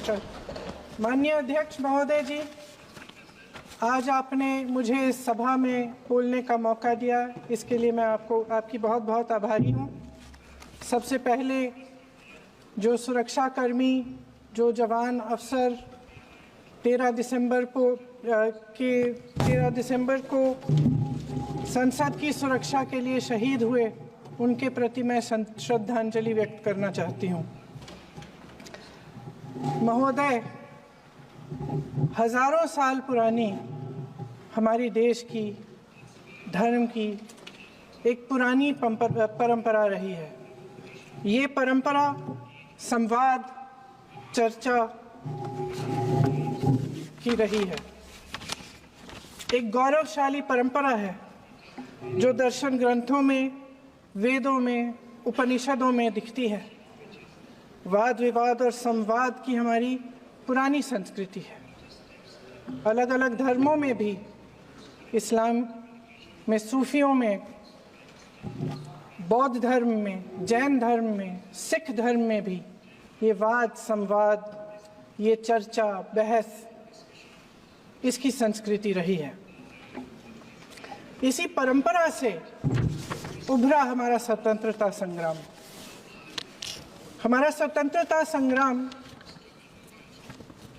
नमस्कार। माननीय अध्यक्ष महोदय जी, आज आपने मुझे इस सभा में बोलने का मौका दिया, इसके लिए मैं आपकी बहुत बहुत आभारी हूँ। सबसे पहले जो सुरक्षाकर्मी, जो जवान अफसर 13 दिसंबर को संसद की सुरक्षा के लिए शहीद हुए, उनके प्रति मैं श्रद्धांजलि व्यक्त करना चाहती हूँ। महोदय, हजारों साल पुरानी हमारी देश की, धर्म की एक पुरानी परंपरा रही है। ये परंपरा संवाद, चर्चा की रही है। एक गौरवशाली परंपरा है जो दर्शन ग्रंथों में, वेदों में, उपनिषदों में दिखती है। वाद विवाद और संवाद की हमारी पुरानी संस्कृति है। अलग अलग धर्मों में भी, इस्लाम में, सूफियों में, बौद्ध धर्म में, जैन धर्म में, सिख धर्म में भी ये वाद संवाद, ये चर्चा बहस, इसकी संस्कृति रही है। इसी परंपरा से उभरा हमारा स्वतंत्रता संग्राम। हमारा स्वतंत्रता संग्राम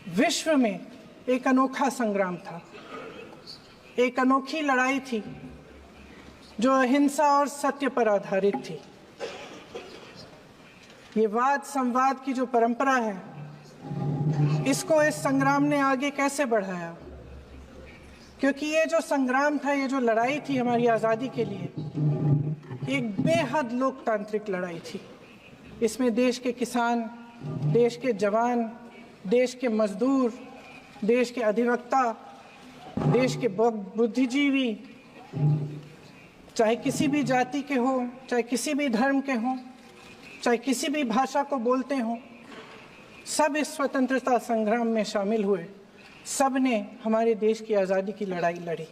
विश्व में एक अनोखा संग्राम था, एक अनोखी लड़ाई थी जो अहिंसा और सत्य पर आधारित थी। ये वाद संवाद की जो परंपरा है, इसको इस संग्राम ने आगे कैसे बढ़ाया? क्योंकि ये जो संग्राम था, ये जो लड़ाई थी हमारी आज़ादी के लिए, एक बेहद लोकतांत्रिक लड़ाई थी। इसमें देश के किसान, देश के जवान, देश के मजदूर, देश के अधिवक्ता, देश के बुद्धिजीवी, चाहे किसी भी जाति के हों, चाहे किसी भी धर्म के हों, चाहे किसी भी भाषा को बोलते हों, सब इस स्वतंत्रता संग्राम में शामिल हुए। सब ने हमारे देश की आज़ादी की लड़ाई लड़ी।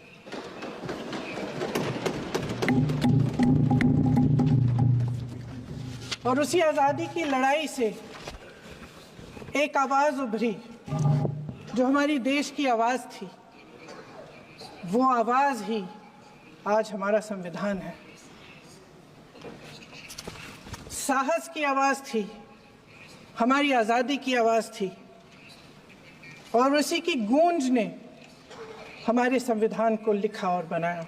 और उसी आज़ादी की लड़ाई से एक आवाज़ उभरी जो हमारी देश की आवाज़ थी। वो आवाज़ ही आज हमारा संविधान है। साहस की आवाज़ थी, हमारी आज़ादी की आवाज़ थी, और उसी की गूंज ने हमारे संविधान को लिखा और बनाया।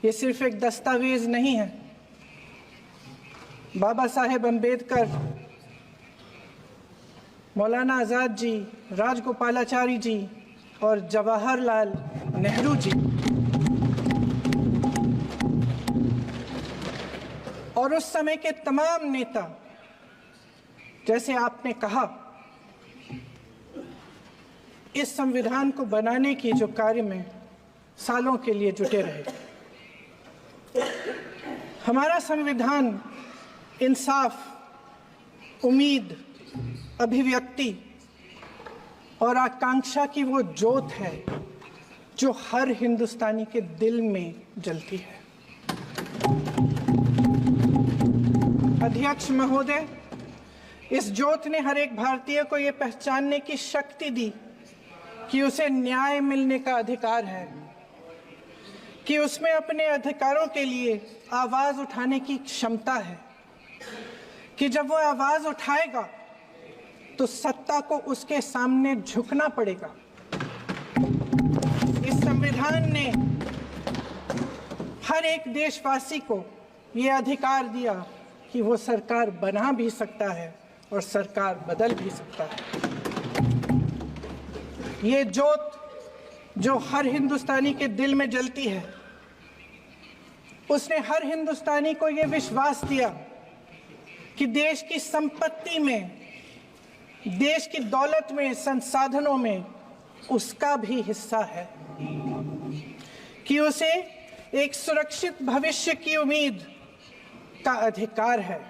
ये सिर्फ एक दस्तावेज नहीं है। बाबा साहेब अम्बेडकर, मौलाना आज़ाद जी, राजगोपालाचारी जी और जवाहरलाल नेहरू जी और उस समय के तमाम नेता, जैसे आपने कहा, इस संविधान को बनाने की जो कार्य में सालों के लिए जुटे रहे। हमारा संविधान इंसाफ, उम्मीद, अभिव्यक्ति और आकांक्षा की वो ज्योत है जो हर हिंदुस्तानी के दिल में जलती है। अध्यक्ष महोदय, इस ज्योत ने हर एक भारतीय को ये पहचानने की शक्ति दी कि उसे न्याय मिलने का अधिकार है, कि उसमें अपने अधिकारों के लिए आवाज़ उठाने की क्षमता है, कि जब वो आवाज़ उठाएगा तो सत्ता को उसके सामने झुकना पड़ेगा। इस संविधान ने हर एक देशवासी को ये अधिकार दिया कि वो सरकार बना भी सकता है और सरकार बदल भी सकता है। ये ज्योत जो हर हिंदुस्तानी के दिल में जलती है, उसने हर हिंदुस्तानी को ये विश्वास दिया कि देश की संपत्ति में, देश की दौलत में, संसाधनों में उसका भी हिस्सा है, कि उसे एक सुरक्षित भविष्य की उम्मीद का अधिकार है,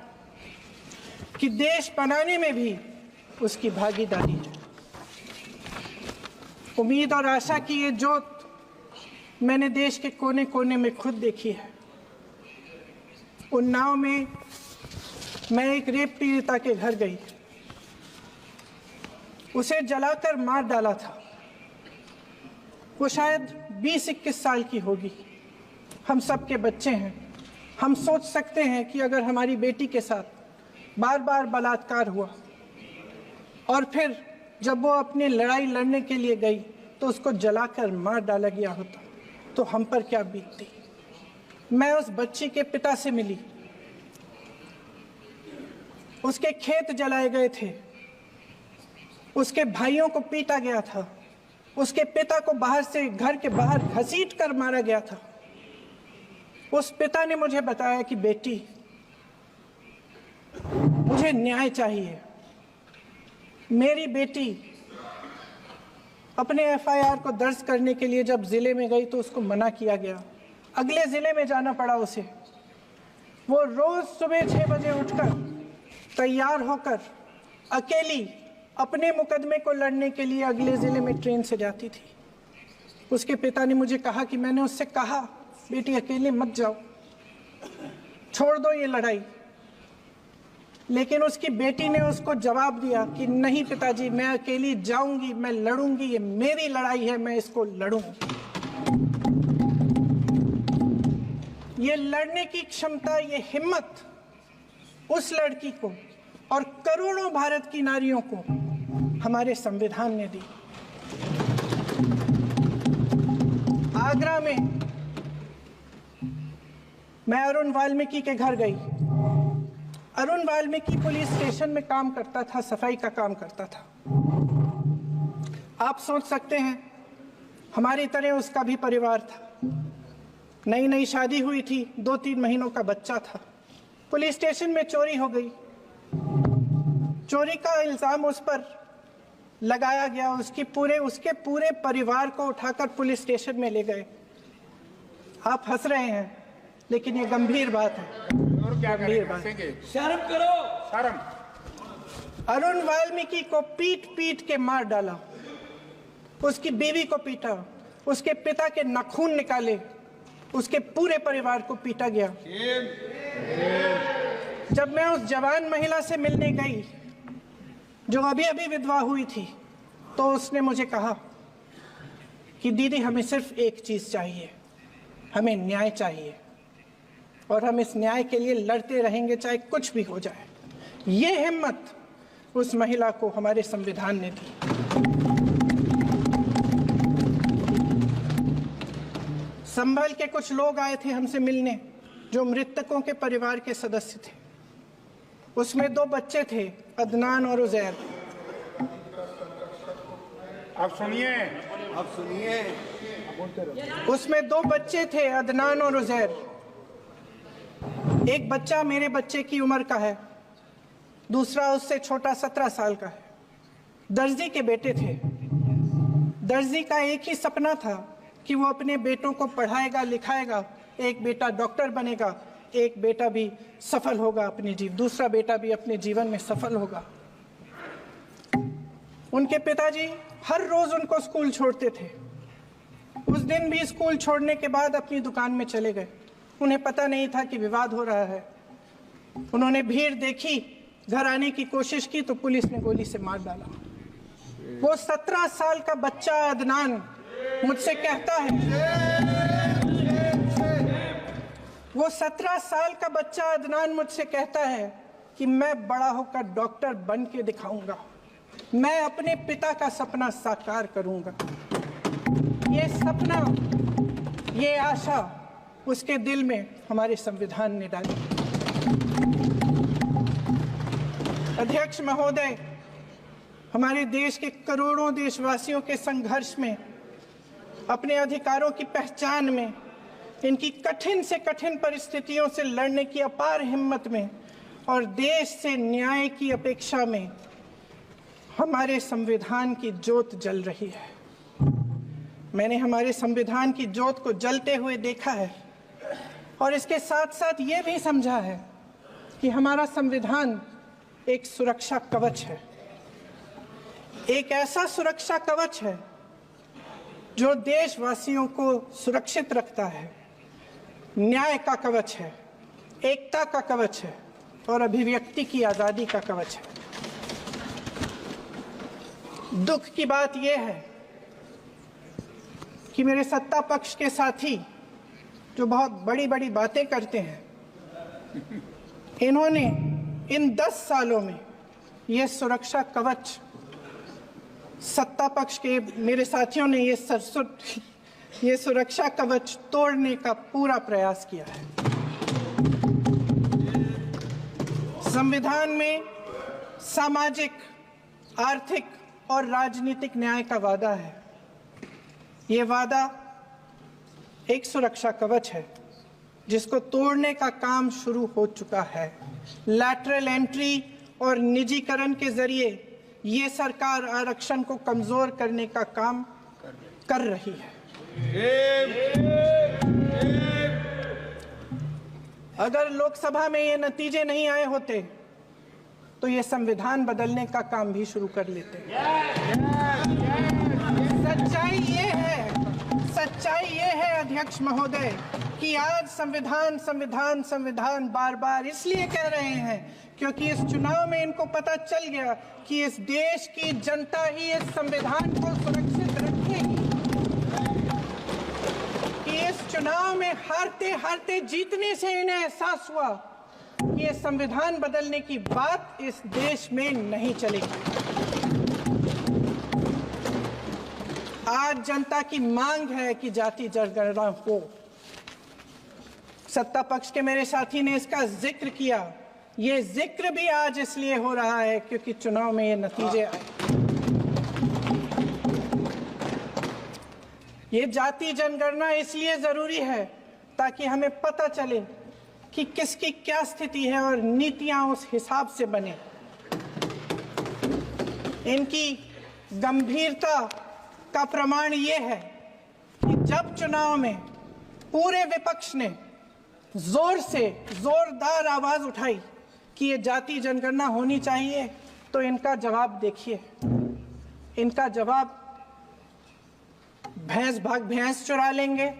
कि देश बनाने में भी उसकी भागीदारी है। उम्मीद और आशा की ये ज्योत मैंने देश के कोने कोने में खुद देखी है। उन्नाव में मैं एक रेप पीड़िता के घर गई। उसे जलाकर मार डाला था। वो शायद 20-21 साल की होगी। हम सब के बच्चे हैं। हम सोच सकते हैं कि अगर हमारी बेटी के साथ बार बार बलात्कार हुआ और फिर जब वो अपनी लड़ाई लड़ने के लिए गई तो उसको जलाकर मार डाला गया होता तो हम पर क्या बीतती। मैं उस बच्ची के पिता से मिली। उसके खेत जलाए गए थे, उसके भाइयों को पीटा गया था, उसके पिता को बाहर से घर के बाहर घसीट कर मारा गया था। उस पिता ने मुझे बताया कि बेटी, मुझे न्याय चाहिए। मेरी बेटी अपने एफआईआर को दर्ज करने के लिए जब जिले में गई तो उसको मना किया गया। अगले जिले में जाना पड़ा उसे। वो रोज सुबह 6 बजे उठकर तैयार होकर अकेली अपने मुकदमे को लड़ने के लिए अगले जिले में ट्रेन से जाती थी। उसके पिता ने मुझे कहा कि मैंने उससे कहा, बेटी अकेले मत जाओ, छोड़ दो ये लड़ाई। लेकिन उसकी बेटी ने उसको जवाब दिया कि नहीं पिताजी, मैं अकेली जाऊंगी, मैं लड़ूंगी, ये मेरी लड़ाई है, मैं इसको लड़ूंगी। ये लड़ने की क्षमता, ये हिम्मत उस लड़की को और करोड़ों भारत की नारियों को हमारे संविधान ने दी। आगरा में मैं अरुण वाल्मीकि के घर गई। अरुण वाल्मीकि पुलिस स्टेशन में काम करता था, सफाई का काम करता था। आप सोच सकते हैं हमारी तरह उसका भी परिवार था। नई नई शादी हुई थी, 2-3 महीनों का बच्चा था। पुलिस स्टेशन में चोरी हो गई। चोरी का इल्जाम उस पर लगाया गया। उसके पूरे परिवार को उठाकर पुलिस स्टेशन में ले गए। आप हंस रहे हैं, लेकिन ये गंभीर बात है। और क्या करेंगे? शर्म करो, शर्म। अरुण वाल्मीकि को पीट पीट के मार डाला। उसकी बीवी को पीटा, उसके पिता के नाखून निकाले, उसके पूरे परिवार को पीटा गया। जब मैं उस जवान महिला से मिलने गई जो अभी अभी विधवा हुई थी, तो उसने मुझे कहा कि दीदी, हमें सिर्फ एक चीज चाहिए, हमें न्याय चाहिए और हम इस न्याय के लिए लड़ते रहेंगे, चाहे कुछ भी हो जाए। ये हिम्मत उस महिला को हमारे संविधान ने दी। संभल के कुछ लोग आए थे हमसे मिलने जो मृतकों के परिवार के सदस्य थे। उसमें 2 बच्चे थे, अदनान और उजैर। अब सुनिए, उसमें 2 बच्चे थे, अदनान और उजैर। एक बच्चा मेरे बच्चे की उम्र का है, दूसरा उससे छोटा 17 साल का है। दर्जी के बेटे थे। दर्जी का एक ही सपना था कि वो अपने बेटों को पढ़ाएगा, लिखाएगा। एक बेटा डॉक्टर बनेगा, एक बेटा भी सफल होगा दूसरा बेटा भी अपने जीवन में सफल होगा। उनके पिताजी हर रोज उनको स्कूल छोड़ते थे। उस दिन भी स्कूल छोड़ने के बाद अपनी दुकान में चले गए। उन्हें पता नहीं था कि विवाद हो रहा है। उन्होंने भीड़ देखी, घर आने की कोशिश की तो पुलिस ने गोली से मार डाला। वो 17 साल का बच्चा अदनान मुझसे कहता है, वो 17 साल का बच्चा अदनान मुझसे कहता है कि मैं बड़ा होकर डॉक्टर बन के दिखाऊंगा, मैं अपने पिता का सपना साकार करूंगा। ये सपना, ये आशा उसके दिल में हमारे संविधान ने डाली। अध्यक्ष महोदय, हमारे देश के करोड़ों देशवासियों के संघर्ष में, अपने अधिकारों की पहचान में, इनकी कठिन से कठिन परिस्थितियों से लड़ने की अपार हिम्मत में और देश से न्याय की अपेक्षा में हमारे संविधान की ज्योत जल रही है। मैंने हमारे संविधान की ज्योत को जलते हुए देखा है और इसके साथ साथ ये भी समझा है कि हमारा संविधान एक सुरक्षा कवच है। एक ऐसा सुरक्षा कवच है जो देशवासियों को सुरक्षित रखता है, न्याय का कवच है, एकता का कवच है और अभिव्यक्ति की आज़ादी का कवच है। दुख की बात यह है कि मेरे सत्ता पक्ष के साथी जो बहुत बड़ी बड़ी बातें करते हैं, इन्होंने इन 10 सालों में ये सुरक्षा कवच, सत्ता पक्ष के मेरे साथियों ने ये सुरक्षा कवच तोड़ने का पूरा प्रयास किया है। संविधान में सामाजिक, आर्थिक और राजनीतिक न्याय का वादा है। ये वादा एक सुरक्षा कवच है जिसको तोड़ने का काम शुरू हो चुका है। लैटरल एंट्री और निजीकरण के जरिए ये सरकार आरक्षण को कमजोर करने का काम कर रही है। अगर लोकसभा में ये नतीजे नहीं आए होते तो ये संविधान बदलने का काम भी शुरू कर लेते। सच्चाई ये है अध्यक्ष महोदय कि आज संविधान बार बार इसलिए कह रहे हैं क्योंकि इस चुनाव में इनको पता चल गया कि इस देश की जनता ही इस संविधान को सुरक्षित रखेगी। कि इस चुनाव में हारते जीतने से इन्हें एहसास हुआ कि ये संविधान बदलने की बात इस देश में नहीं चलेगी। आज जनता की मांग है कि जाति जनगणना हो। सत्ता पक्ष के मेरे साथी ने इसका जिक्र किया। ये जिक्र भी आज इसलिए हो रहा है क्योंकि चुनाव में ये नतीजे आए। ये जाति जनगणना इसलिए जरूरी है ताकि हमें पता चले कि किसकी क्या स्थिति है और नीतियां उस हिसाब से बने। इनकी गंभीरता का प्रमाण ये है कि जब चुनाव में पूरे विपक्ष ने जोरदार आवाज उठाई कि ये जाति जनगणना होनी चाहिए, तो इनका जवाब देखिए। इनका जवाब भैंस भाग भैंस चुरा लेंगे,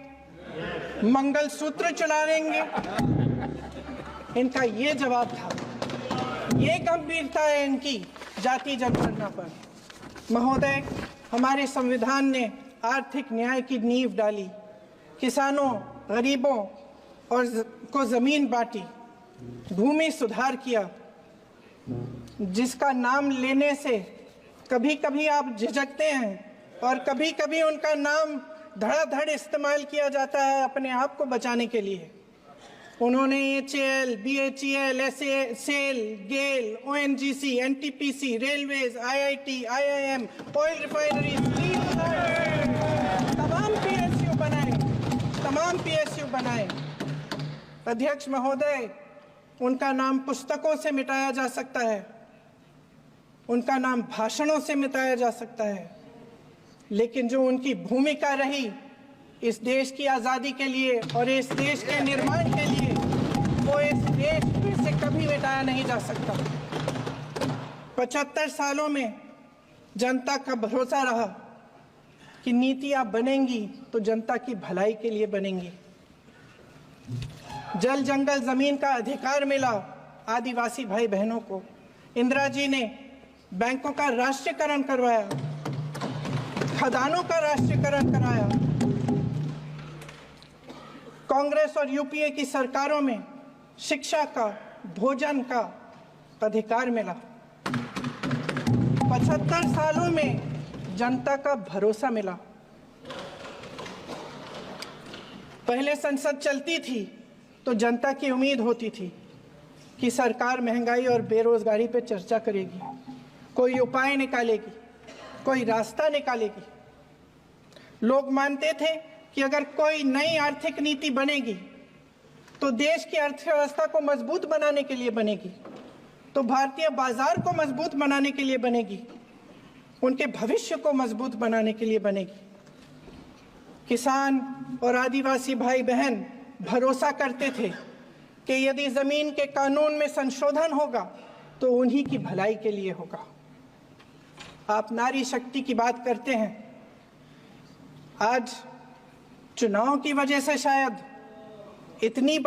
मंगलसूत्र चुरा लेंगे। इनका ये जवाब था। ये गंभीरता है इनकी जाति जनगणना पर। महोदय, हमारे संविधान ने आर्थिक न्याय की नींव डाली, किसानों, गरीबों और को जमीन बांटी, भूमि सुधार किया, जिसका नाम लेने से कभी कभी आप झिझकते हैं और कभी कभी उनका नाम धड़ाधड़ इस्तेमाल किया जाता है अपने आप को बचाने के लिए। उन्होंने HAL, BHEL, SAIL, गेल, ONGC, NTPC, railways, IIT, IIM, oil refineries, तमाम PSU बनाए। अध्यक्ष महोदय, उनका नाम पुस्तकों से मिटाया जा सकता है, उनका नाम भाषणों से मिटाया जा सकता है, लेकिन जो उनकी भूमिका रही इस देश की आज़ादी के लिए और इस देश के निर्माण के लिए, वो इस देश से कभी मिटाया नहीं जा सकता। 75 सालों में जनता का भरोसा रहा कि नीतियां बनेंगी तो जनता की भलाई के लिए बनेंगी। जल जंगल जमीन का अधिकार मिला आदिवासी भाई बहनों को। इंदिरा जी ने बैंकों का राष्ट्रीयकरण करवाया, खदानों का राष्ट्रीयकरण कराया। कांग्रेस और यूपीए की सरकारों में शिक्षा का, भोजन का अधिकार मिला। 75 सालों में जनता का भरोसा मिला। पहले संसद चलती थी तो जनता की उम्मीद होती थी कि सरकार महंगाई और बेरोजगारी पर चर्चा करेगी, कोई उपाय निकालेगी, कोई रास्ता निकालेगी। लोग मानते थे कि अगर कोई नई आर्थिक नीति बनेगी तो देश की अर्थव्यवस्था को मजबूत बनाने के लिए बनेगी, तो भारतीय बाजार को मजबूत बनाने के लिए बनेगी, उनके भविष्य को मजबूत बनाने के लिए बनेगी। किसान और आदिवासी भाई बहन भरोसा करते थे कि यदि जमीन के कानून में संशोधन होगा तो उन्हीं की भलाई के लिए होगा। आप नारी शक्ति की बात करते हैं। आज चुनाव की वजह से शायद इतनी